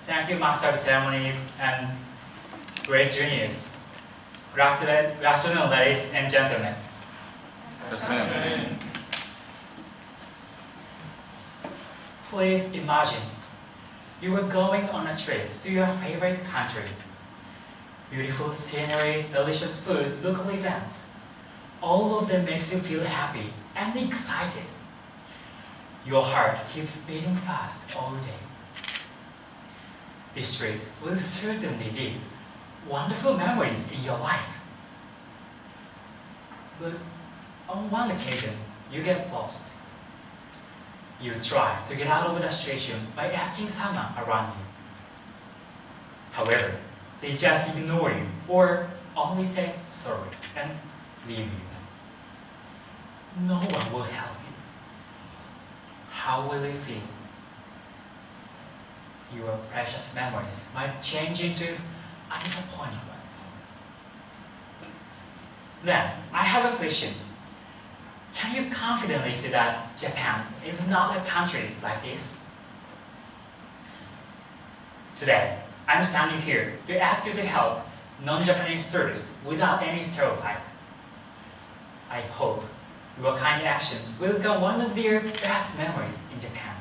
Thank you, Master of Ceremonies and great juniors. Good afternoon, ladies and gentlemen. Please imagine you are going on a trip to your favorite country. Beautiful scenery, delicious foods, local events. All of them makes you feel happy and excited. Your heart keeps beating fast all day. This trip will certainly leave wonderful memories in your life. But on one occasion, you get lost. You try to get out of the situation by asking someone around you. However, they just ignore you or only say sorry and leave you. No one will help you. How will you feel? Your precious memories might change into a disappointing one. Then, I have a question. Can you confidently say that Japan is not a country like this? Today, I'm standing here to ask you to help non-Japanese tourists without any stereotype. I hope your kind action will become one of their best memories in Japan.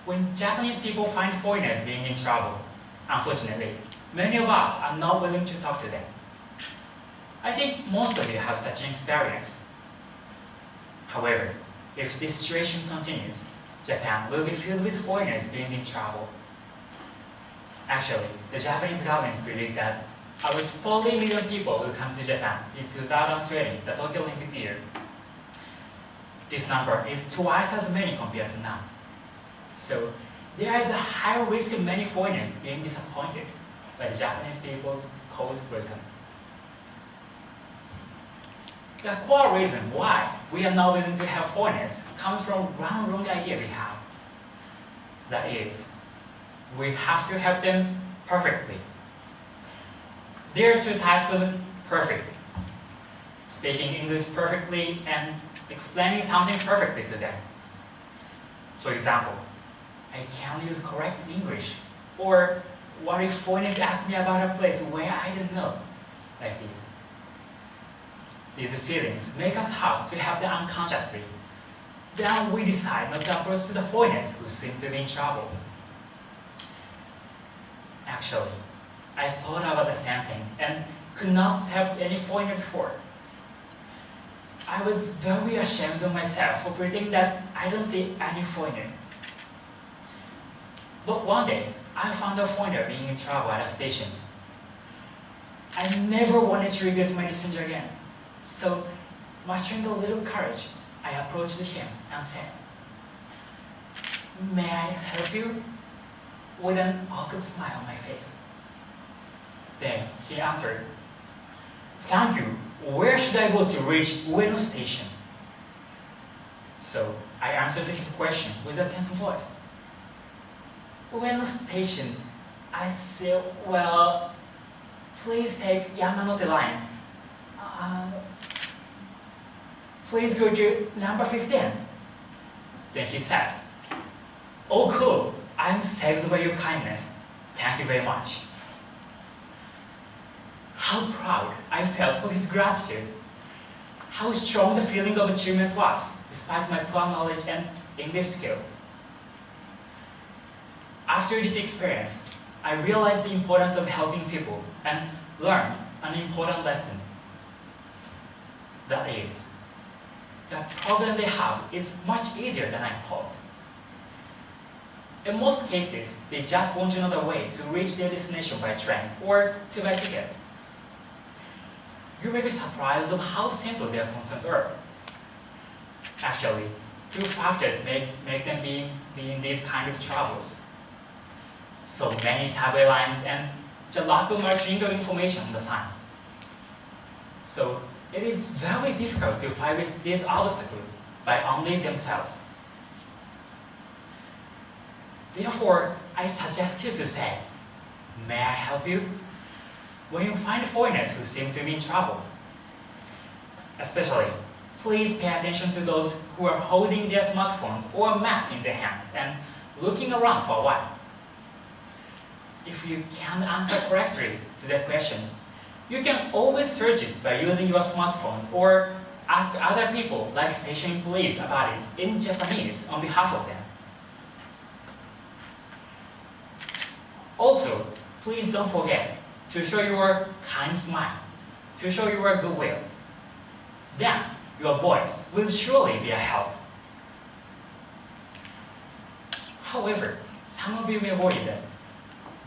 When Japanese people find foreigners being in trouble, unfortunately, many of us are not willing to talk to them. I think most of you have such an experience. However, if this situation continues, Japan will be filled with foreigners being in trouble. Actually, the Japanese government predicts that about 40 million people will come to Japan in 2020, the Tokyo Olympic year. This number is twice as many compared to now. So, there is a high risk of many foreigners being disappointed by the Japanese people's cold welcome. The core reason why we are not willing to have foreigners comes from one wrong idea we have. That is, we have to have them perfectly. There are two types of perfect. Speaking English perfectly and explaining something perfectly to them. For example, I can't use correct English. Or what if foreigners ask me about a place where I don't know? Like this. These feelings make us hard to have them unconsciously. Then we decide not to approach the foreigners who seem to be in trouble. Actually, I thought about the same thing and could not help any foreigner before. I was very ashamed of myself for pretending that I don't see any foreigner. But one day, I found a foreigner being in trouble at a station. I never wanted to regret my decision again. So, mustering a little courage, I approached him and said, "May I help you?" with an awkward smile on my face. Then he answered, "Thank you. Where should I go to reach Ueno Station?" So I answered his question with a tense voice. "Ueno Station?" I said, "Well, please take Yamanote line. Please go to number 15. Then he said, "Oh cool, I'm saved by your kindness. Thank you very much." How proud I felt for his gratitude. How strong the feeling of achievement was, despite my poor knowledge and English skill. After this experience, I realized the importance of helping people and learned an important lesson. That is, the problem they have is much easier than I thought. In most cases, they just want to know the way to reach their destination by train or to buy a ticket. You may be surprised of how simple their concerns are. Actually, two factors make them be in these kind of troubles. So many subway lines and the lack of multilingual information on the signs. So it is very difficult to fight with these obstacles by only themselves. Therefore, I suggest you to say, "May I help you?" when you find foreigners who seem to be in trouble. Especially, please pay attention to those who are holding their smartphones or map in their hands and looking around for a while. If you can't answer correctly to that question, you can always search it by using your smartphones or ask other people like station employees about it in Japanese on behalf of them. Also, please don't forget to show your kind smile, to show your goodwill. Then, your voice will surely be a help. However, some of you may worry that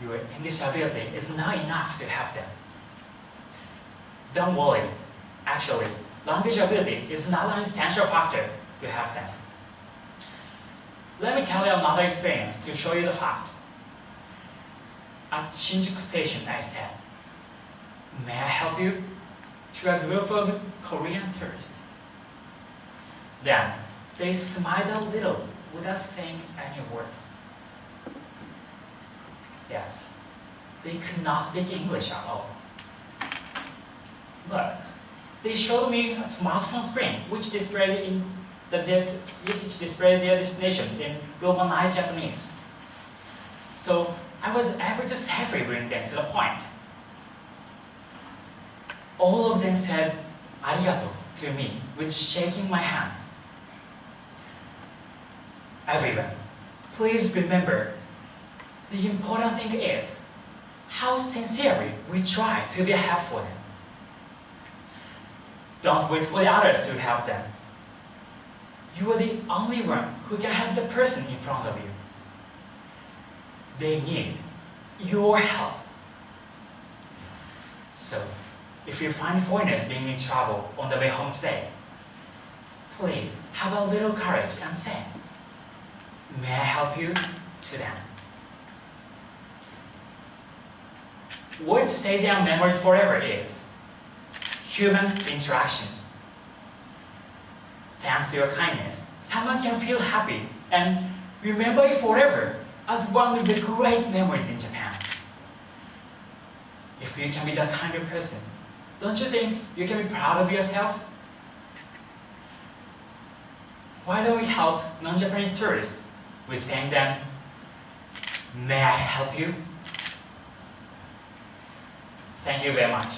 your English ability is not enough to help them. Don't worry. Actually, language ability is not an essential factor to help them. Let me tell you another experience to show you the fact. At Shinjuku Station, I said, "May I help you?" to a group of Korean tourists. Then, they smiled a little without saying any word. Yes, they could not speak English at all. But they showed me a smartphone screen which displayed their destination in Romanized Japanese. So I was able to safely bring them to the point. All of them said "arigato" to me with shaking my hands. Everyone, please remember, the important thing is how sincerely we try to be helpful for them. Don't wait for the others to help them. You are the only one who can help the person in front of you. They need your help. So, if you find foreigners being in trouble on the way home today, please have a little courage and say, "May I help you?" to them. What stays in our memories forever is human interaction. Thanks to your kindness, someone can feel happy and remember it forever as one of the great memories in Japan. If you can be that kind of person, don't you think you can be proud of yourself? Why don't we help non-Japanese tourists with saying them, "May I help you?" Thank you very much.